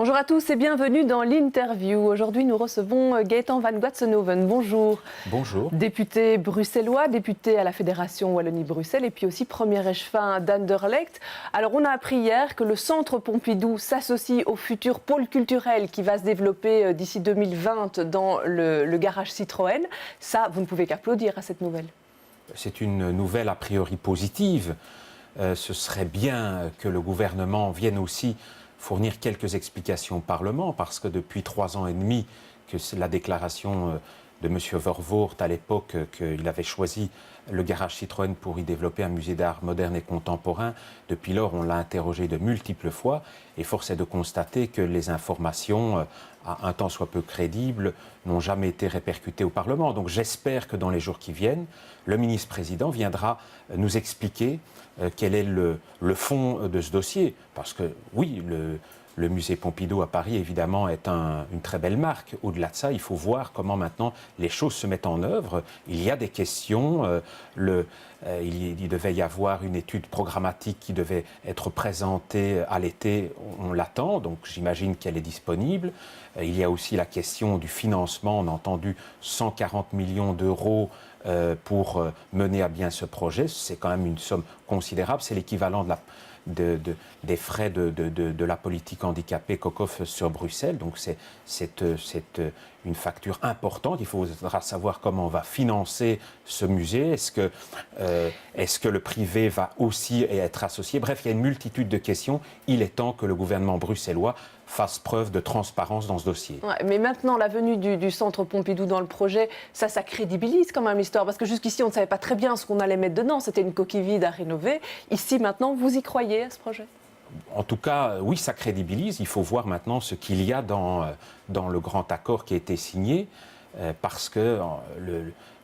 Bonjour à tous et bienvenue dans l'interview. Aujourd'hui, nous recevons Gaëtan van Guatsenoven. Bonjour. Bonjour. Député bruxellois, député à la Fédération Wallonie-Bruxelles et puis aussi premier échevin d'Anderlecht. Alors, on a appris hier que le Centre Pompidou s'associe au futur pôle culturel qui va se développer d'ici 2020 dans le garage Citroën. Ça, vous ne pouvez qu'applaudir à cette nouvelle. C'est une nouvelle a priori positive. Ce serait bien que le gouvernement vienne aussi fournir quelques explications au Parlement, parce que depuis 3 ans et demi que c'est la déclaration de M. Vervoort à l'époque qu'il avait choisi le garage Citroën pour y développer un musée d'art moderne et contemporain. Depuis lors, on l'a interrogé de multiples fois et force est de constater que les informations, à un temps soit peu crédibles, n'ont jamais été répercutées au Parlement. Donc j'espère que dans les jours qui viennent, le ministre-président viendra nous expliquer quel est le fond de ce dossier. Parce que oui, le musée Pompidou à Paris, évidemment, est une très belle marque. Au-delà de ça, il faut voir comment maintenant les choses se mettent en œuvre. Il y a des questions. Il devait y avoir une étude programmatique qui devait être présentée à l'été. On l'attend, donc j'imagine qu'elle est disponible. Il y a aussi la question du financement. On a entendu 140 millions d'euros pour mener à bien ce projet. C'est quand même une somme considérable. C'est l'équivalent des frais de la politique handicapée COCOF sur Bruxelles. Donc c'est une facture importante. Il faudra savoir comment on va financer ce musée. Est-ce que le privé va aussi être associé? Bref, il y a une multitude de questions. Il est temps que le gouvernement bruxellois fasse preuve de transparence dans ce dossier. Ouais, mais maintenant, la venue du Centre Pompidou dans le projet, ça crédibilise quand même l'histoire. Parce que jusqu'ici, on ne savait pas très bien ce qu'on allait mettre dedans. C'était une coquille vide à rénover. Ici, maintenant, vous y croyez à ce projet? En tout cas, oui, ça crédibilise. Il faut voir maintenant ce qu'il y a dans le grand accord qui a été signé, parce que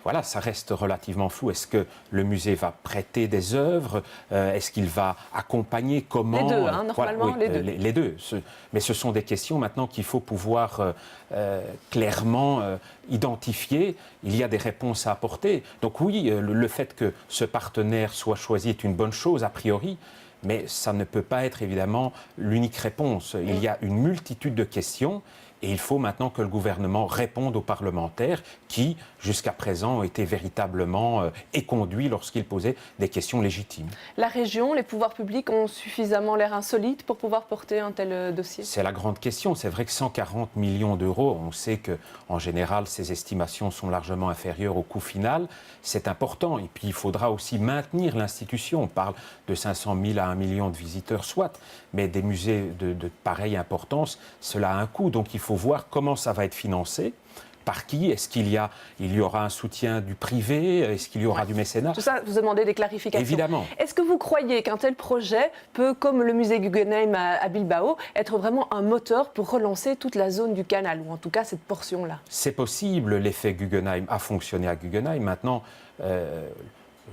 voilà, ça reste relativement flou. Est-ce que le musée va prêter des œuvres? Est-ce qu'il va accompagner? Comment? Les deux, hein, normalement, voilà, oui, les deux. Mais ce sont des questions maintenant qu'il faut pouvoir clairement identifier. Il y a des réponses à apporter. Donc oui, le fait que ce partenaire soit choisi est une bonne chose a priori. Mais ça ne peut pas être évidemment l'unique réponse. Il y a une multitude de questions et il faut maintenant que le gouvernement réponde aux parlementaires qui, jusqu'à présent, ont été véritablement éconduits lorsqu'ils posaient des questions légitimes. La région, les pouvoirs publics ont suffisamment l'air insolites pour pouvoir porter un tel dossier? C'est la grande question. C'est vrai que 140 millions d'euros, on sait qu'en général, ces estimations sont largement inférieures au coût final. C'est important. Et puis, il faudra aussi maintenir l'institution. On parle de 500 000 à 1 million de visiteurs, soit. Mais des musées de pareille importance, cela a un coût. Donc, il faut voir comment ça va être financé. Par qui? Est-ce qu'il y aura un soutien du privé? Est-ce qu'il y aura du mécénat? Tout ça, vous demandez des clarifications. Évidemment. Est-ce que vous croyez qu'un tel projet peut, comme le musée Guggenheim à Bilbao, être vraiment un moteur pour relancer toute la zone du canal, ou en tout cas cette portion-là? C'est possible. L'effet Guggenheim a fonctionné à Guggenheim. Maintenant,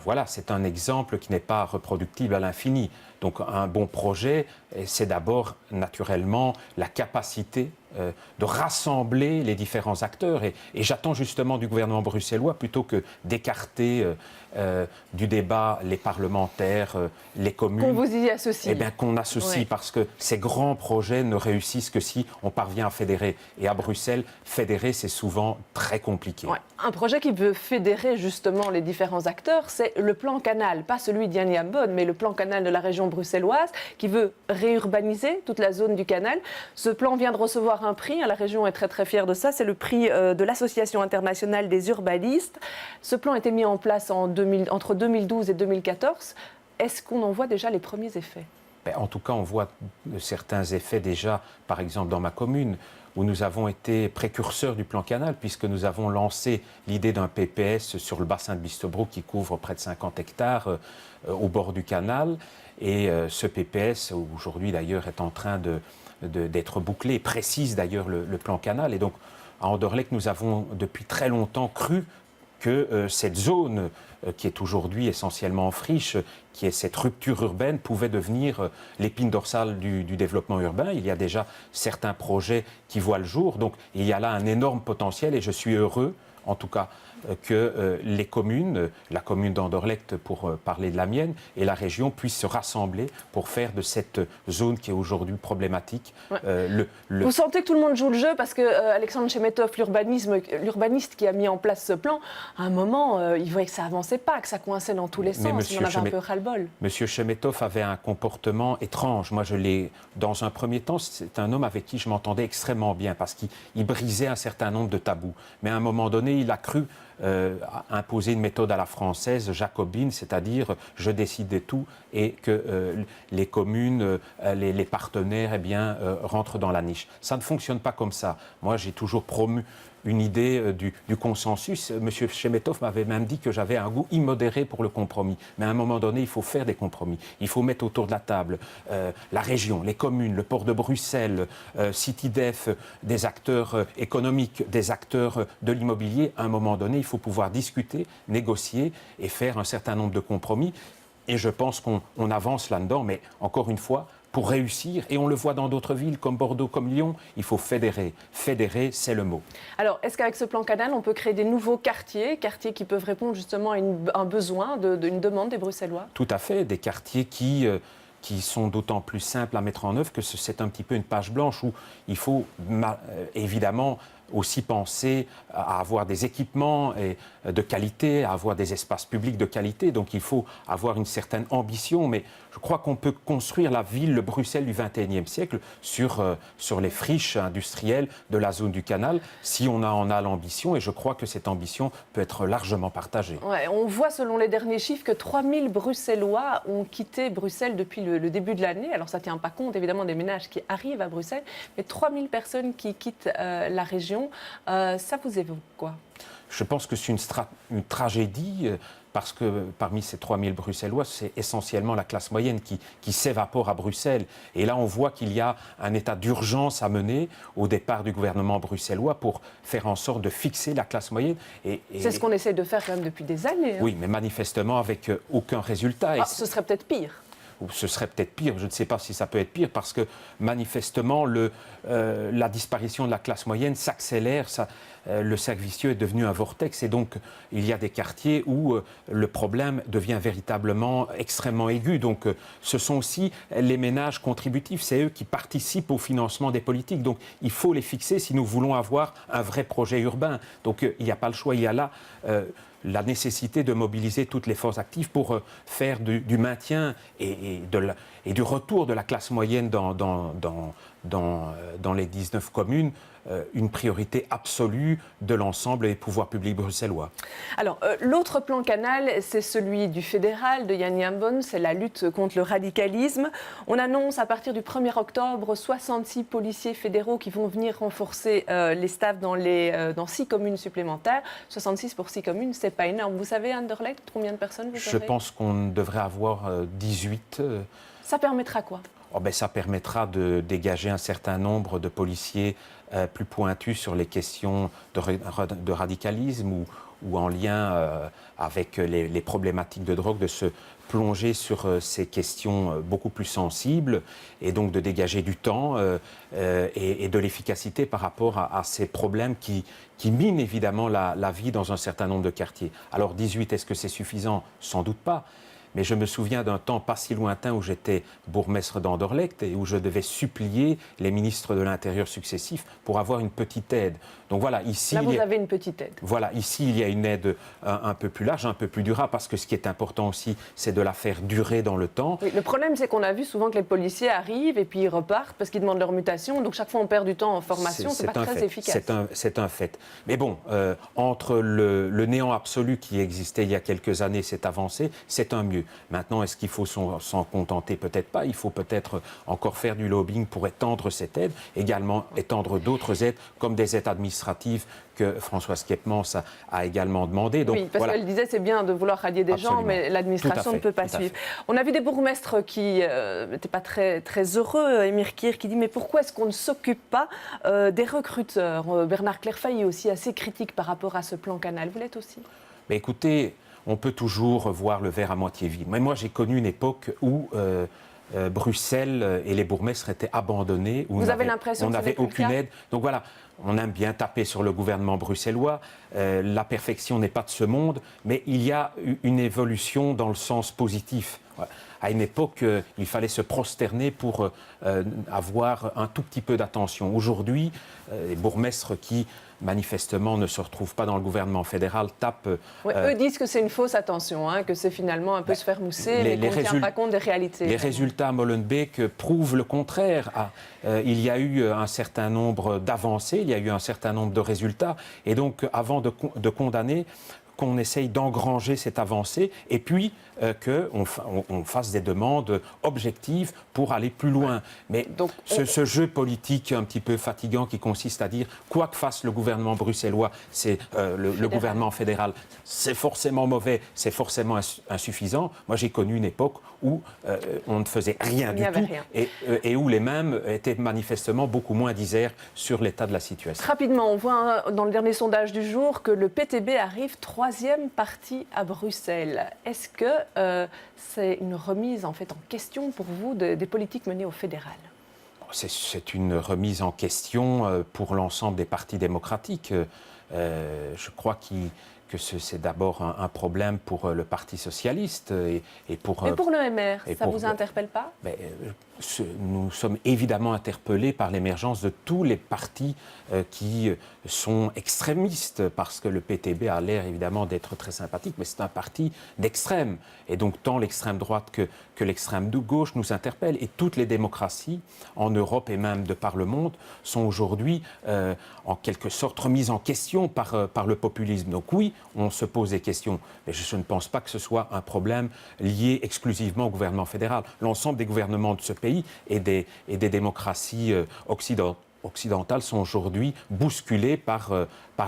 voilà, c'est un exemple qui n'est pas reproductible à l'infini. Donc un bon projet, c'est d'abord naturellement la capacité de rassembler les différents acteurs. Et j'attends justement du gouvernement bruxellois, plutôt que d'écarter du débat les parlementaires, les communes. Qu'on vous y associe. Eh bien, qu'on associe, oui. Parce que ces grands projets ne réussissent que si on parvient à fédérer. Et à Bruxelles, fédérer, c'est souvent très compliqué. Ouais. Un projet qui veut fédérer justement les différents acteurs, c'est le plan canal. Pas celui d'Yanni Ambon, mais le plan canal de la région bruxelloise, qui veut réurbaniser toute la zone du canal. Ce plan vient de recevoir un prix, la région est très très fière de ça, c'est le prix de l'Association internationale des urbanistes. Ce plan a été mis en place entre 2012 et 2014. Est-ce qu'on en voit déjà les premiers effets? En tout cas, on voit certains effets déjà, par exemple dans ma commune, où nous avons été précurseurs du plan canal, puisque nous avons lancé l'idée d'un PPS sur le bassin de Bistobroek qui couvre près de 50 hectares au bord du canal. Et ce PPS, aujourd'hui d'ailleurs, est en train d'être bouclé, précise d'ailleurs le plan canal. Et donc, à Anderlecht, nous avons depuis très longtemps cru que cette zone, qui est aujourd'hui essentiellement en friche, qui est cette rupture urbaine, pouvait devenir l'épine dorsale du développement urbain. Il y a déjà certains projets qui voient le jour, donc il y a là un énorme potentiel et je suis heureux en tout cas, que les communes, la commune d'Anderlecht pour parler de la mienne, et la région puissent se rassembler pour faire de cette zone qui est aujourd'hui problématique. Vous sentez que tout le monde joue le jeu parce que Alexandre Chemetov, l'urbaniste qui a mis en place ce plan, à un moment, il voyait que ça avançait pas, que ça coinçait dans tous les sens, il en avait un peu ras-le-bol. Monsieur Chemetov avait un comportement étrange. Moi, dans un premier temps, c'est un homme avec qui je m'entendais extrêmement bien parce qu'il brisait un certain nombre de tabous. Mais à un moment donné, il a cru imposer une méthode à la française, jacobine, c'est-à-dire je décide de tout et que les communes, les partenaires, rentrent dans la niche. Ça ne fonctionne pas comme ça. Moi, j'ai toujours promu une idée du consensus. Monsieur Chemetov m'avait même dit que j'avais un goût immodéré pour le compromis. Mais à un moment donné, il faut faire des compromis. Il faut mettre autour de la table la région, les communes, le port de Bruxelles, CityDef, des acteurs économiques, des acteurs de l'immobilier. À un moment donné, il faut pouvoir discuter, négocier et faire un certain nombre de compromis. Et je pense qu'on avance là-dedans. Mais encore une fois, pour réussir, et on le voit dans d'autres villes comme Bordeaux, comme Lyon, il faut fédérer. Fédérer, c'est le mot. Alors, est-ce qu'avec ce plan canal, on peut créer des nouveaux quartiers qui peuvent répondre justement à un besoin, une demande des Bruxellois? Tout à fait, des quartiers qui sont d'autant plus simples à mettre en œuvre que c'est un petit peu une page blanche où il faut évidemment aussi penser à avoir des équipements de qualité, à avoir des espaces publics de qualité. Donc il faut avoir une certaine ambition, mais je crois qu'on peut construire la ville, le Bruxelles du XXIe siècle sur les friches industrielles de la zone du canal, si on en a l'ambition, et je crois que cette ambition peut être largement partagée. Ouais, on voit selon les derniers chiffres que 3000 Bruxellois ont quitté Bruxelles depuis le début de l'année. Alors ça ne tient pas compte évidemment des ménages qui arrivent à Bruxelles, mais 3000 personnes qui quittent la région. Ça vous évoque quoi? Je pense que c'est une tragédie parce que parmi ces 3000 Bruxellois, c'est essentiellement la classe moyenne qui s'évapore à Bruxelles. Et là, on voit qu'il y a un état d'urgence à mener au départ du gouvernement bruxellois pour faire en sorte de fixer la classe moyenne. C'est ce qu'on essaie de faire quand même depuis des années. Oui, mais manifestement avec aucun résultat. Ce serait peut-être pire. Ce serait peut-être pire, je ne sais pas si ça peut être pire, parce que manifestement, la disparition de la classe moyenne s'accélère, le cercle vicieux est devenu un vortex, et donc il y a des quartiers où le problème devient véritablement extrêmement aigu. Donc ce sont aussi les ménages contributifs, c'est eux qui participent au financement des politiques. Donc il faut les fixer si nous voulons avoir un vrai projet urbain. Donc il n'y a pas le choix, il y a là la nécessité de mobiliser toutes les forces actives pour faire du maintien et du retour de la classe moyenne dans les 19 communes, une priorité absolue de l'ensemble des pouvoirs publics bruxellois. Alors, l'autre plan canal, c'est celui du fédéral, de Jan Jan Bon, c'est la lutte contre le radicalisme. On annonce à partir du 1er octobre 66 policiers fédéraux qui vont venir renforcer les staffs dans 6 communes supplémentaires. 66 pour 6 communes, c'est pas énorme. Vous savez, Anderlecht, combien de personnes vous Je pense qu'on devrait avoir 18. Ça permettra quoi? Ça permettra de dégager un certain nombre de policiers plus pointus sur les questions de radicalisme ou en lien avec les problématiques de drogue, de se plonger sur ces questions beaucoup plus sensibles et donc de dégager du temps et de l'efficacité par rapport à ces problèmes qui minent évidemment la vie dans un certain nombre de quartiers. Alors 18, est-ce que c'est suffisant? Sans doute pas. Mais je me souviens d'un temps pas si lointain où j'étais bourgmestre d'Anderlecht et où je devais supplier les ministres de l'Intérieur successifs pour avoir une petite aide. Donc voilà, ici... Là, vous avez une petite aide. Voilà, ici, il y a une aide un peu plus large, un peu plus durable, parce que ce qui est important aussi, c'est de la faire durer dans le temps. Oui, le problème, c'est qu'on a vu souvent que les policiers arrivent et puis ils repartent parce qu'ils demandent leur mutation. Donc chaque fois, on perd du temps en formation. C'est pas très efficace. C'est un fait. Mais bon, entre le néant absolu qui existait il y a quelques années, cette avancée, c'est un mieux. Maintenant, est-ce qu'il faut s'en contenter? Peut-être pas. Il faut peut-être encore faire du lobbying pour étendre cette aide, également étendre d'autres aides, comme des aides administratives que Françoise Kiepmans a également demandé. Donc, oui, parce qu'elle disait c'est bien de vouloir rallier des gens, mais l'administration ne peut pas suivre. On a vu des bourgmestres qui n'étaient pas très, très heureux. Émir Kir qui dit mais pourquoi est-ce qu'on ne s'occupe pas des recruteurs? Bernard Clairfeuille est aussi assez critique par rapport à ce plan canal. Vous l'êtes aussi? Mais écoutez, on peut toujours voir le verre à moitié vide. Mais moi, j'ai connu une époque où Bruxelles et les bourgmestres étaient abandonnés. Vous avez l'impression on que n'avait aucune aide. Donc voilà, on aime bien taper sur le gouvernement bruxellois. La perfection n'est pas de ce monde, mais il y a une évolution dans le sens positif. À une époque, il fallait se prosterner pour avoir un tout petit peu d'attention. Aujourd'hui, les bourgmestres qui, manifestement, ne se retrouvent pas dans le gouvernement fédéral tapent... eux disent que c'est une fausse attention, que c'est finalement un peu se faire mousser, mais qu'on ne tient pas compte des réalités. Les résultats à Molenbeek prouvent le contraire. Il y a eu un certain nombre d'avancées, il y a eu un certain nombre de résultats. Et donc, avant de condamner, qu'on essaye d'engranger cette avancée et puis qu'on fasse des demandes objectives pour aller plus loin. Mais donc, ce jeu politique un petit peu fatigant qui consiste à dire quoi que fasse le gouvernement bruxellois, c'est le gouvernement fédéral, c'est forcément mauvais, c'est forcément insuffisant. Moi, j'ai connu une époque où on ne faisait rien du tout et où les mêmes étaient manifestement beaucoup moins disers sur l'état de la situation. Rapidement, on voit dans le dernier sondage du jour que le PTB arrive 3e parti à Bruxelles. Est-ce que c'est une remise en question pour vous des politiques menées au fédéral ? C'est une remise en question pour l'ensemble des partis démocratiques. Je crois que c'est d'abord un problème pour le Parti socialiste et pour... Mais pour le MR, ça ne vous interpelle pas ? Nous sommes évidemment interpellés par l'émergence de tous les partis qui sont extrémistes, parce que le PTB a l'air évidemment d'être très sympathique, mais c'est un parti d'extrême. Et donc tant l'extrême droite que l'extrême de gauche nous interpellent. Et toutes les démocraties en Europe et même de par le monde sont aujourd'hui en quelque sorte remises en question par le populisme. Donc oui, on se pose des questions, mais je ne pense pas que ce soit un problème lié exclusivement au gouvernement fédéral. L'ensemble des gouvernements de ce pays et des démocraties occidentales sont aujourd'hui bousculées par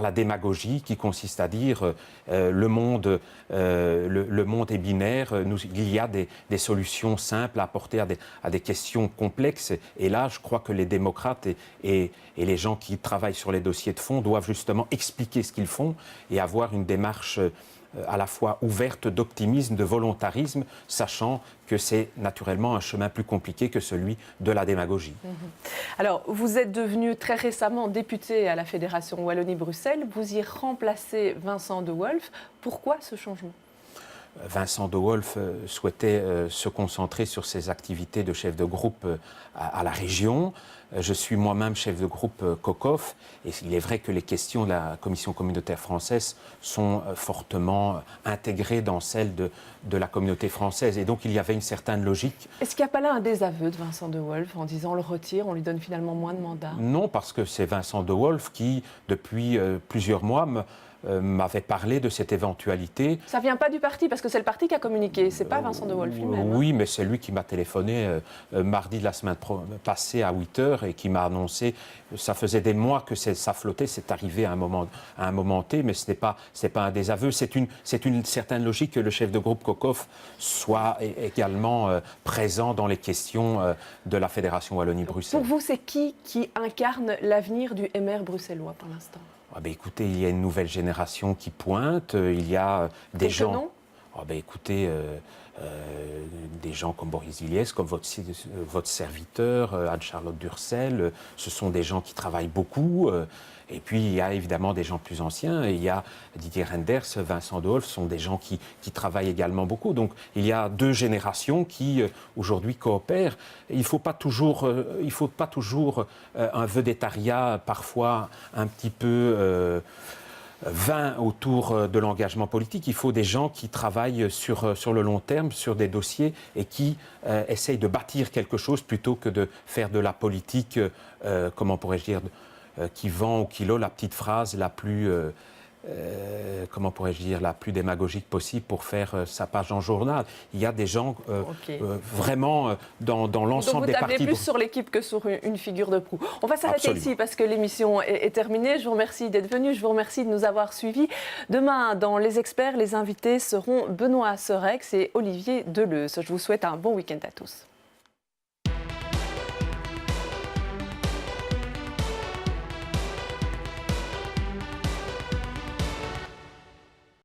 la démagogie qui consiste à dire le monde est binaire, il y a des solutions simples à apporter à des questions complexes. Et là, je crois que les démocrates et les gens qui travaillent sur les dossiers de fond doivent justement expliquer ce qu'ils font et avoir une démarche à la fois ouverte d'optimisme, de volontarisme, sachant que c'est naturellement un chemin plus compliqué que celui de la démagogie. Alors, vous êtes devenu très récemment député à la Fédération Wallonie-Bruxelles. Vous y remplacez Vincent De Wolf. Pourquoi ce changement ? Vincent De Wolf souhaitait se concentrer sur ses activités de chef de groupe à la région. Je suis moi-même chef de groupe COCOF et il est vrai que les questions de la Commission communautaire française sont fortement intégrées dans celles de la communauté française et donc il y avait une certaine logique. Est-ce qu'il n'y a pas là un désaveu de Vincent De Wolf en disant on le retire, on lui donne finalement moins de mandats ? Non, parce que c'est Vincent De Wolf qui, depuis plusieurs mois, m'avait parlé de cette éventualité. Ça ne vient pas du parti, parce que c'est le parti qui a communiqué, c'est pas Vincent De Wolf lui-même. Oui, mais c'est lui qui m'a téléphoné mardi de la semaine passée à 8h et qui m'a annoncé, ça faisait des mois que ça flottait, c'est arrivé à un moment T, mais ce n'est pas un désaveu, c'est une certaine logique que le chef de groupe COCOF soit également présent dans les questions de la Fédération Wallonie-Bruxelles. Pour vous, c'est qui incarne l'avenir du MR bruxellois pour l'instant ? Écoutez, il y a une nouvelle génération qui pointe, il y a des gens... Noms ? Écoutez, des gens comme Boris Iliès, comme votre serviteur, Anne-Charlotte Durcel, ce sont des gens qui travaillent beaucoup. Et puis, il y a évidemment des gens plus anciens. Et il y a Didier Renders, Vincent De Wolf, sont des gens qui travaillent également beaucoup. Donc, il y a deux générations qui, aujourd'hui, coopèrent. Il ne faut pas toujours un vedettariat, parfois un petit peu... vain autour de l'engagement politique. Il faut des gens qui travaillent sur le long terme, sur des dossiers et qui essayent de bâtir quelque chose plutôt que de faire de la politique, comment pourrais-je dire, qui vend au kilo la petite phrase la plus... comment pourrais-je dire, la plus démagogique possible pour faire sa page en journal. Il y a des gens vraiment dans l'ensemble des partis... Donc vous tablez plus sur l'équipe que sur une figure de proue. On va s'arrêter ici parce que l'émission est terminée. Je vous remercie d'être venu, je vous remercie de nous avoir suivis. Demain, dans Les Experts, les invités seront Benoît Serex et Olivier Deleuze. Je vous souhaite un bon week-end à tous.